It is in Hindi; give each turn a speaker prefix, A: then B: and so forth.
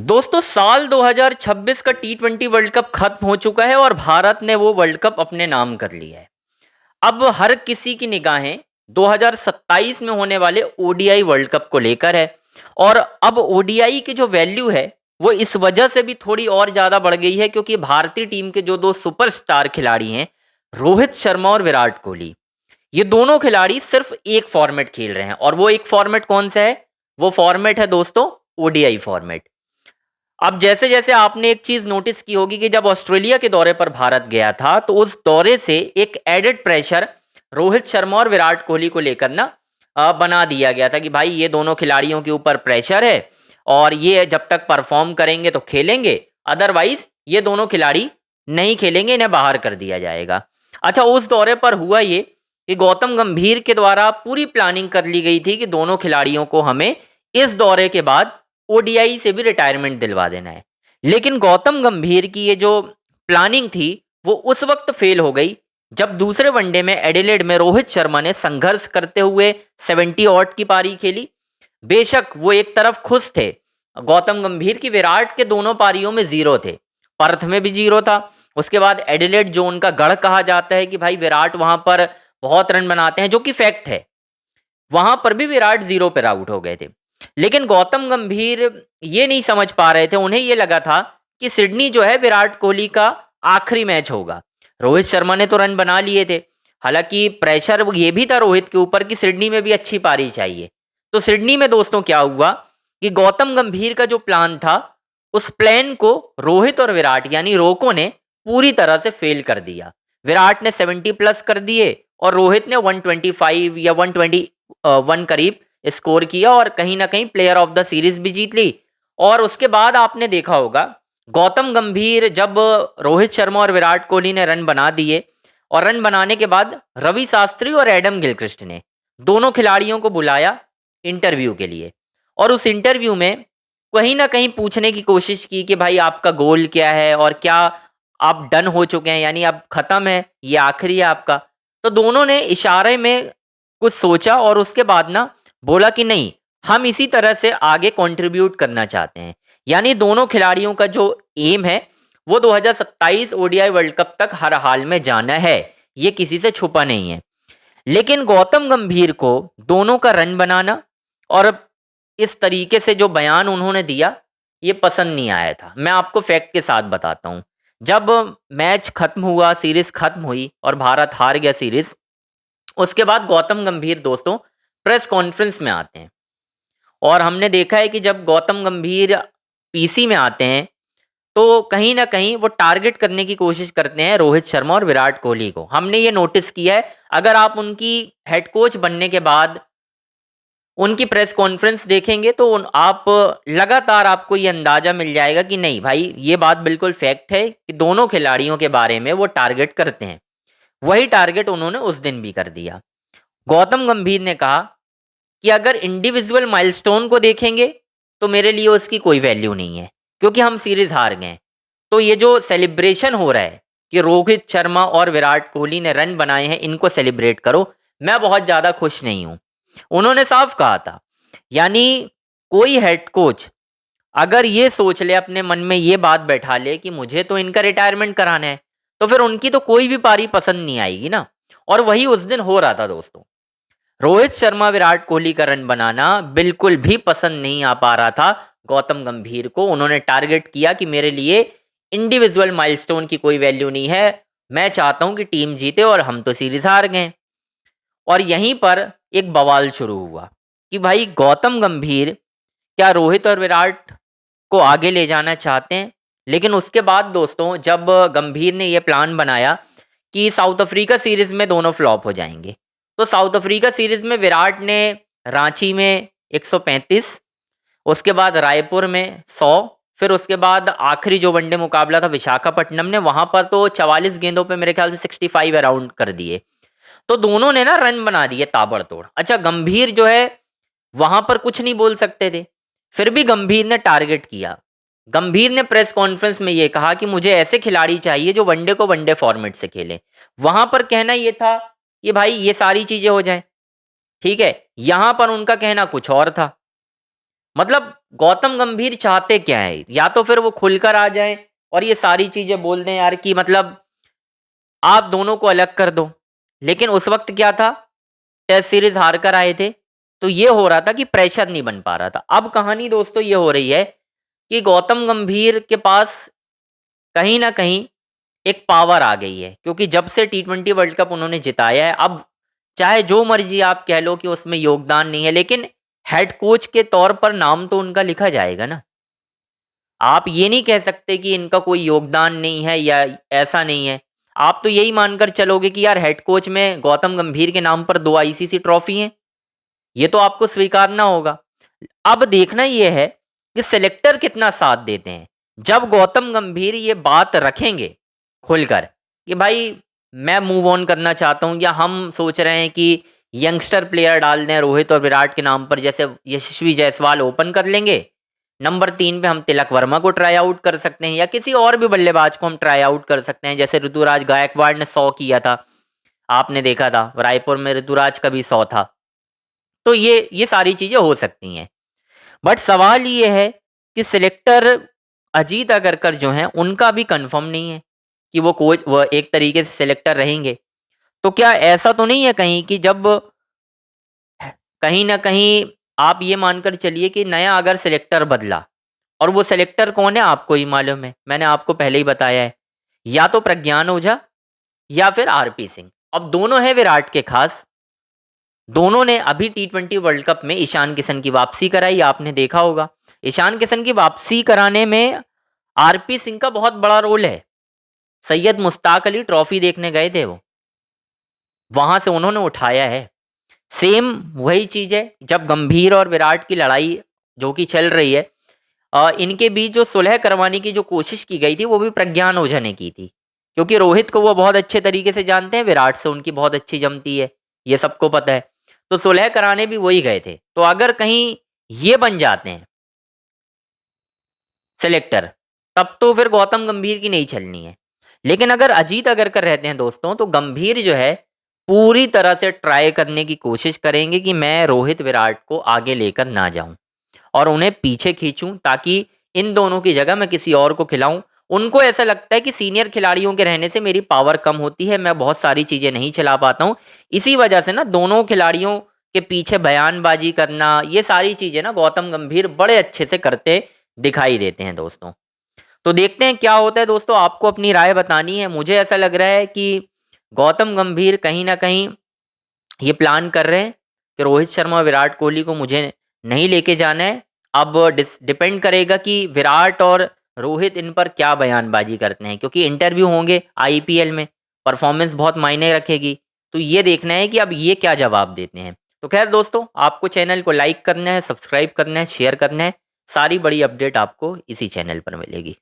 A: दोस्तों साल 2026 का टी20 वर्ल्ड कप खत्म हो चुका है और भारत ने वो वर्ल्ड कप अपने नाम कर लिया है। अब हर किसी की निगाहें 2027 में होने वाले ओडीआई वर्ल्ड कप को लेकर है। और अब ओडीआई की जो वैल्यू है वो इस वजह से भी थोड़ी और ज्यादा बढ़ गई है क्योंकि भारतीय टीम के जो दो सुपरस्टार खिलाड़ी हैं, रोहित शर्मा और विराट कोहली, ये दोनों खिलाड़ी सिर्फ एक फॉर्मेट खेल रहे हैं। और वो एक फॉर्मेट कौन सा है? वो फॉर्मेट है दोस्तों ओडीआई फॉर्मेट। अब जैसे जैसे आपने एक चीज नोटिस की होगी कि जब ऑस्ट्रेलिया के दौरे पर भारत गया था तो उस दौरे से एक एडेड प्रेशर रोहित शर्मा और विराट कोहली को लेकर ना बना दिया गया था कि भाई ये दोनों खिलाड़ियों के ऊपर प्रेशर है और ये जब तक परफॉर्म करेंगे तो खेलेंगे, अदरवाइज ये दोनों खिलाड़ी नहीं खेलेंगे, इन्हें बाहर कर दिया जाएगा। अच्छा, उस दौरे पर हुआ ये कि गौतम गंभीर के द्वारा पूरी प्लानिंग कर ली गई थी कि दोनों खिलाड़ियों को हमें इस दौरे के बाद ओडीआई से भी रिटायरमेंट दिलवा देना है। लेकिन गौतम गंभीर की ये जो प्लानिंग थी वो उस वक्त फेल हो गई जब दूसरे वनडे में एडिलेड में रोहित शर्मा ने संघर्ष करते हुए 70 ऑट की पारी खेली। बेशक वो एक तरफ खुश थे गौतम गंभीर की विराट के दोनों पारियों में जीरो थे, पर्थ में भी जीरो था। उसके बाद एडिलेड जो उनका गढ़ कहा जाता है कि भाई विराट वहां पर बहुत रन बनाते हैं, जो कि फैक्ट है, वहां पर भी विराट जीरो पर आउट हो गए थे। लेकिन गौतम गंभीर ये नहीं समझ पा रहे थे, उन्हें ये लगा था कि सिडनी जो है विराट कोहली का आखिरी मैच होगा। रोहित शर्मा ने तो रन बना लिए थे, हालांकि प्रेशर ये भी था रोहित के ऊपर कि सिडनी में भी अच्छी पारी चाहिए। तो सिडनी में दोस्तों क्या हुआ कि गौतम गंभीर का जो प्लान था उस प्लान को रोहित और विराट यानी रोको ने पूरी तरह से फेल कर दिया। विराट ने 70 प्लस कर दिए और रोहित ने 125 या 121 करीब स्कोर किया और कहीं ना कहीं प्लेयर ऑफ द सीरीज भी जीत ली। और उसके बाद आपने देखा होगा गौतम गंभीर जब रोहित शर्मा और विराट कोहली ने रन बना दिए और रन बनाने के बाद रवि शास्त्री और एडम गिलक्रिस्ट ने दोनों खिलाड़ियों को बुलाया इंटरव्यू के लिए। और उस इंटरव्यू में कहीं ना कहीं पूछने की कोशिश की कि भाई आपका गोल क्या है और क्या आप डन हो चुके हैं, यानी अब खत्म है, ये आखिरी है आपका। तो दोनों ने इशारे में कुछ सोचा और उसके बाद ना बोला कि नहीं, हम इसी तरह से आगे कंट्रीब्यूट करना चाहते हैं। यानी दोनों खिलाड़ियों का जो एम है वो 2027 ओडीआई वर्ल्ड कप तक हर हाल में जाना है, ये किसी से छुपा नहीं है। लेकिन गौतम गंभीर को दोनों का रन बनाना और इस तरीके से जो बयान उन्होंने दिया ये पसंद नहीं आया था। मैं आपको फैक्ट के साथ बताता हूँ। जब मैच खत्म हुआ, सीरीज खत्म हुई और भारत हार गया सीरीज, उसके बाद गौतम गंभीर दोस्तों प्रेस कॉन्फ्रेंस में आते हैं और हमने देखा है कि जब गौतम गंभीर पीसी में आते हैं तो कहीं ना कहीं वो टारगेट करने की कोशिश करते हैं रोहित शर्मा और विराट कोहली को। हमने ये नोटिस किया है, अगर आप उनकी हेड कोच बनने के बाद उनकी प्रेस कॉन्फ्रेंस देखेंगे तो आप लगातार आपको ये अंदाजा मिल जाएगा कि नहीं भाई, ये बात बिल्कुल फैक्ट है कि दोनों खिलाड़ियों के बारे में वो टारगेट करते हैं। वही टारगेट उन्होंने उस दिन भी कर दिया। गौतम गंभीर ने कहा कि अगर इंडिविजुअल माइलस्टोन को देखेंगे तो मेरे लिए उसकी कोई वैल्यू नहीं है क्योंकि हम सीरीज हार गए। तो ये जो सेलिब्रेशन हो रहा है कि रोहित शर्मा और विराट कोहली ने रन बनाए हैं, इनको सेलिब्रेट करो, मैं बहुत ज़्यादा खुश नहीं हूँ। उन्होंने साफ कहा था। यानी कोई हेड कोच अगर ये सोच ले, अपने मन में ये बात बैठा ले कि मुझे तो इनका रिटायरमेंट कराना है, तो फिर उनकी तो कोई भी पारी पसंद नहीं आएगी ना। और वही उस दिन हो रहा था दोस्तों। रोहित शर्मा विराट कोहली का रन बनाना बिल्कुल भी पसंद नहीं आ पा रहा था गौतम गंभीर को। उन्होंने टारगेट किया कि मेरे लिए इंडिविजुअल माइलस्टोन की कोई वैल्यू नहीं है, मैं चाहता हूं कि टीम जीते और हम तो सीरीज हार गए। और यहीं पर एक बवाल शुरू हुआ कि भाई गौतम गंभीर क्या रोहित और विराट को आगे ले जाना चाहते हैं। लेकिन उसके बाद दोस्तों जब गंभीर ने यह प्लान बनाया कि साउथ अफ्रीका सीरीज में दोनों फ्लॉप हो जाएंगे, तो साउथ अफ्रीका सीरीज में विराट ने रांची में 135, उसके बाद रायपुर में 100, फिर उसके बाद आखिरी जो वनडे मुकाबला था विशाखापट्टनम ने, वहां पर तो 44 गेंदों पे मेरे ख्याल से 65 अराउंड कर दिए। तो दोनों ने ना रन बना दिए ताबड़तोड़। अच्छा, गंभीर जो है वहां पर कुछ नहीं बोल सकते थे, फिर भी गंभीर ने टारगेट किया। गंभीर ने प्रेस कॉन्फ्रेंस में ये कहा कि मुझे ऐसे खिलाड़ी चाहिए जो वनडे को वनडे फॉर्मेट से खेले। वहां पर कहना ये था कि भाई ये सारी चीजें हो जाएं, ठीक है। यहां पर उनका कहना कुछ और था। मतलब गौतम गंभीर चाहते क्या है? या तो फिर वो खुलकर आ जाएं और ये सारी चीजें बोल दें यार कि मतलब आप दोनों को अलग कर दो। लेकिन उस वक्त क्या था, टेस्ट सीरीज हार कर आए थे, तो ये हो रहा था कि प्रेशर नहीं बन पा रहा था। अब कहानी दोस्तों ये हो रही है कि गौतम गंभीर के पास कहीं ना कहीं एक पावर आ गई है, क्योंकि जब से टी20 वर्ल्ड कप उन्होंने जिताया है, अब चाहे जो मर्जी आप कह लो कि उसमें योगदान नहीं है, लेकिन हेड कोच के तौर पर नाम तो उनका लिखा जाएगा ना। आप ये नहीं कह सकते कि इनका कोई योगदान नहीं है या ऐसा नहीं है। आप तो यही मानकर चलोगे कि यार हेड कोच में गौतम गंभीर के नाम पर 2 आईसीसी ट्रॉफी हैं। ये तो आपको स्वीकारना होगा। अब देखना ये है कि सिलेक्टर कितना साथ देते हैं। जब गौतम गंभीर ये बात रखेंगे खुलकर कि भाई मैं मूव ऑन करना चाहता हूं, या हम सोच रहे हैं कि यंगस्टर प्लेयर डाल दें रोहित और विराट के नाम पर, जैसे यशस्वी जायसवाल ओपन कर लेंगे, नंबर 3 पे हम तिलक वर्मा को ट्राई आउट कर सकते हैं, या किसी और भी बल्लेबाज को हम ट्राई आउट कर सकते हैं, जैसे ऋतुराज गायकवाड़ ने 100 किया था, आपने देखा था रायपुर में ऋतुराज का भी 100 था। तो ये सारी चीजें हो सकती हैं। बट सवाल ये है कि सिलेक्टर अजीत अगरकर जो हैं उनका भी कंफर्म नहीं है कि वो एक तरीके से सिलेक्टर रहेंगे। तो क्या ऐसा तो नहीं है कहीं कि जब कहीं ना कहीं आप ये मानकर चलिए कि नया अगर सिलेक्टर बदला, और वो सिलेक्टर कौन है आपको ही मालूम है, मैंने आपको पहले ही बताया है, या तो प्रज्ञान ओझा या फिर आरपी सिंह। अब दोनों है विराट के खास। दोनों ने अभी टी20 वर्ल्ड कप में ईशान किशन की वापसी कराई, आपने देखा होगा। ईशान किशन की वापसी कराने में आरपी सिंह का बहुत बड़ा रोल है। सैयद मुश्ताक अली ट्रॉफी देखने गए थे, वो वहां से उन्होंने उठाया है। सेम वही चीज है, जब गंभीर और विराट की लड़ाई जो कि चल रही है, इनके बीच जो सुलह करवाने की जो कोशिश की गई थी वो भी प्रज्ञान ओझा ने की थी, क्योंकि रोहित को वो बहुत अच्छे तरीके से जानते हैं, विराट से उनकी बहुत अच्छी जमती है, ये सबको पता है। तो सुलह कराने भी वही गए थे। तो अगर कहीं ये बन जाते हैं सिलेक्टर, तब तो फिर गौतम गंभीर की नहीं चलनी है। लेकिन अगर अजीत अगरकर रहते हैं दोस्तों, तो गंभीर जो है पूरी तरह से ट्राई करने की कोशिश करेंगे कि मैं रोहित विराट को आगे लेकर ना जाऊं और उन्हें पीछे खींचूं, ताकि इन दोनों की जगह मैं किसी और को खिलाऊं। उनको ऐसा लगता है कि सीनियर खिलाड़ियों के रहने से मेरी पावर कम होती है, मैं बहुत सारी चीजें नहीं चला पाता हूं। इसी वजह से ना दोनों खिलाड़ियों के पीछे बयानबाजी करना, ये सारी चीजें ना गौतम गंभीर बड़े अच्छे से करते दिखाई देते हैं दोस्तों। तो देखते हैं क्या होता है दोस्तों, आपको अपनी राय बतानी है। मुझे ऐसा लग रहा है कि गौतम गंभीर कहीं ना कहीं ये प्लान कर रहे हैं कि रोहित शर्मा विराट कोहली को मुझे नहीं लेके जाना है। अब डिपेंड करेगा कि विराट और रोहित इन पर क्या बयानबाजी करते हैं, क्योंकि इंटरव्यू होंगे आईपीएल में, परफॉर्मेंस बहुत मायने रखेगी। तो ये देखना है कि अब ये क्या जवाब देते हैं। तो खैर दोस्तों, आपको चैनल को लाइक करना है, सब्सक्राइब करना है, शेयर करना है। सारी बड़ी अपडेट आपको इसी चैनल पर मिलेगी।